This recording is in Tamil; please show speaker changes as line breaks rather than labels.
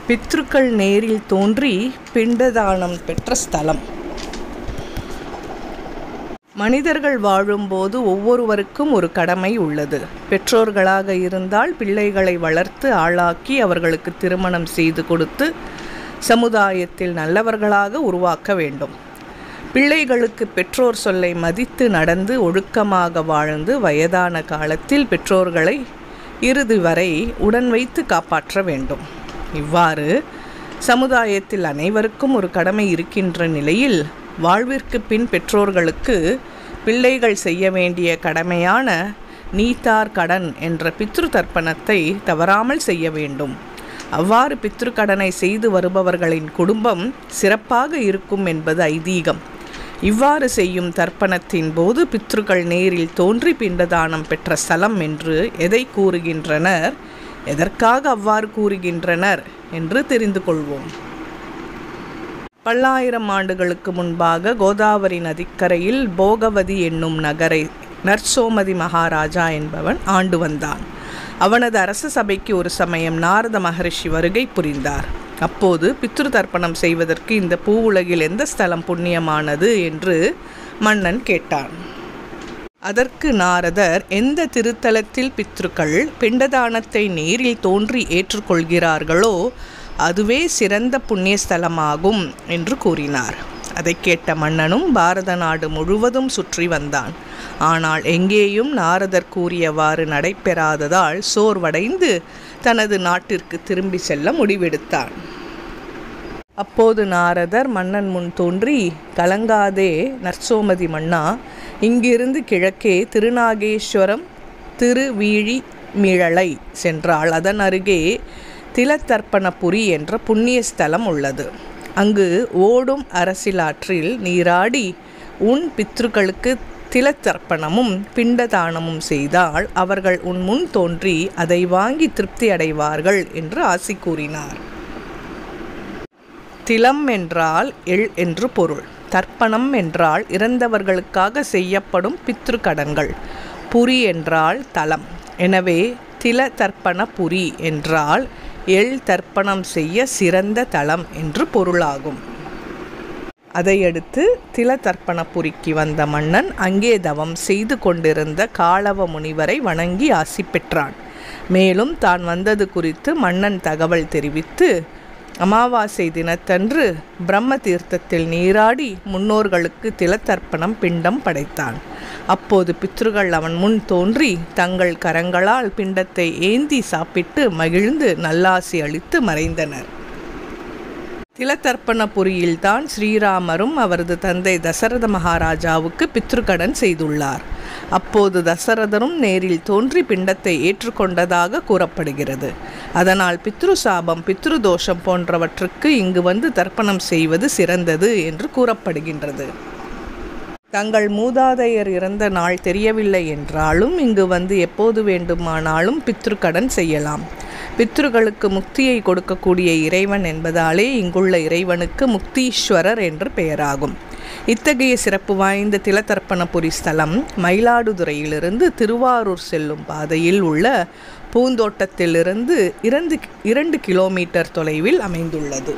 பித்ருக்கள் நேரில் தோன்றி பிண்டதானம் பெற்ற ஸ்தலம். மனிதர்கள் வாழும்போது ஒவ்வொருவருக்கும் ஒரு கடமை உள்ளது. பெற்றோர்களாக இருந்தால் பிள்ளைகளை வளர்த்து ஆளாக்கி அவர்களுக்கு திருமணம் செய்து கொடுத்து சமுதாயத்தில் நல்லவர்களாக உருவாக்க வேண்டும். பிள்ளைகளுக்கு பெற்றோர் சொல்லை மதித்து நடந்து ஒழுக்கமாக வாழ்ந்து வயதான காலத்தில் பெற்றோர்களை இறுதி வரை உடன் வைத்து காப்பாற்ற வேண்டும். இவ்வாறு சமுதாயத்தில் அனைவருக்கும் ஒரு கடமை இருக்கின்ற நிலையில் வாழ்விற்கு பின் பெற்றோர்களுக்கு பிள்ளைகள் செய்ய வேண்டிய கடமையான நீத்தார் கடன் என்ற பித்ரு தர்ப்பணத்தை தவறாமல் செய்ய வேண்டும். அவ்வாறு பித்ரு கடனை செய்து வருபவர்களின் குடும்பம் சிறப்பாக இருக்கும் என்பது ஐதீகம். இவ்வாறு செய்யும் தர்ப்பணத்தின் போது பித்ருக்கள் நேரில் தோன்றி பிண்டதானம் பெற்ற ஸ்தலம் என்று எதை கூறுகின்றனர், எதற்காக அவ்வாறு கூறுகின்றனர் என்று தெரிந்து கொள்வோம். பல்லாயிரம் ஆண்டுகளுக்கு முன்பாக கோதாவரி நதிக்கரையில் போகவதி என்னும் நகரை நற்சோமதி மகாராஜா என்பவன் ஆண்டு வந்தான். அவனது அரச சபைக்கு ஒரு சமயம் நாரத மகரிஷி வருகை புரிந்தார். அப்போது பித்ரு தர்ப்பணம் செய்வதற்கு இந்த பூவுலகில் எந்த ஸ்தலம் புண்ணியமானது என்று மன்னன் கேட்டான். அதற்கு நாரதர், எந்த திருத்தலத்தில் பித்ருக்கள் பிண்டதானத்தை நேரில் தோன்றி ஏற்றுக்கொள்கிறார்களோ அதுவே சிறந்த புண்ணியஸ்தலமாகும் என்று கூறினார். அதை கேட்ட மன்னனும் பாரத நாடு முழுவதும் சுற்றி வந்தான். ஆனால் எங்கேயும் நாரதர் கூறியவாறு நடைபெறாததால் சோர்வடைந்து தனது நாட்டிற்கு திரும்பி செல்ல முடிவெடுத்தான். அப்போது நாரதர் மன்னன் முன் தோன்றி, கலங்காதே நற்சோமதி மன்னா, இங்கிருந்து கிழக்கே திருநாகேஸ்வரம் திருவீழிமிழலை சென்றால் அதன் அருகே திலத்தர்ப்பணபுரி என்ற புண்ணிய ஸ்தலம் உள்ளது. அங்கு ஓடும் அரசிலாற்றில் நீராடி உன் பித்ருக்களுக்கு திலத்தர்ப்பணமும் பிண்டதானமும் செய்தால் அவர்கள் உன் முன் தோன்றி அதை வாங்கி திருப்தி அடைவார்கள் என்று ஆசி கூறினார். திலம் என்றால் எள் என்று பொருள். தர்ப்பணம் என்றால் இறந்தவர்களுக்காக செய்யப்படும் பித்ரு கடன்கள். புரி என்றால் தலம். எனவே தில தர்ப்பண புரி என்றால் எள் தர்ப்பணம் செய்ய சிறந்த தலம் என்று பொருளாகும். அதையடுத்து தில தர்ப்பணபுரிக்கு வந்த மன்னன் அங்கே தவம் செய்து கொண்டிருந்த காலவ முனிவரை வணங்கி ஆசி பெற்றான். மேலும் தான் வந்தது குறித்து மன்னன் தகவல் தெரிவித்து அமாவாசை தினத்தன்று பிரம்ம தீர்த்தத்தில் நீராடி முன்னோர்களுக்கு திலத்தர்ப்பணம் பிண்டம் படைத்தான். அப்போது பித்ருகள் அவன் முன் தோன்றி தங்கள் கரங்களால் பிண்டத்தை ஏந்தி சாப்பிட்டு மகிழ்ந்து நல்லாசி அளித்து மறைந்தனர். திலத்தர்ப்பணபுரியில்தான் ஸ்ரீராமரும் அவரது தந்தை தசரத மகாராஜாவுக்கு பித்ருக்கடன் செய்துள்ளார். அப்போது தசரதரும் நேரில் தோன்றி பிண்டத்தை ஏற்றுக்கொண்டதாக கூறப்படுகிறது. அதனால் பித்ரு சாபம், பித்ரு தோஷம் போன்றவற்றுக்கு இங்கு வந்து தர்ப்பணம் செய்வது சிறந்தது என்று கூறப்படுகின்றது. தங்கள் மூதாதையர் இறந்த நாள் தெரியவில்லை என்றாலும் இங்கு வந்து எப்போது வேண்டுமானாலும் பித்ருக்கடன் செய்யலாம். பித்ருகளுக்கு முக்தியை கொடுக்கக்கூடிய இறைவன் என்பதாலே இங்குள்ள இறைவனுக்கு முக்தீஸ்வரர் என்று பெயராகும். இத்தகைய சிறப்பு வாய்ந்த திலத்தர்ப்பணபுரி ஸ்தலம் மயிலாடுதுறையிலிருந்து திருவாரூர் செல்லும் பாதையில் உள்ள பூந்தோட்டத்திலிருந்து 2 கிலோமீட்டர் தொலைவில் அமைந்துள்ளது.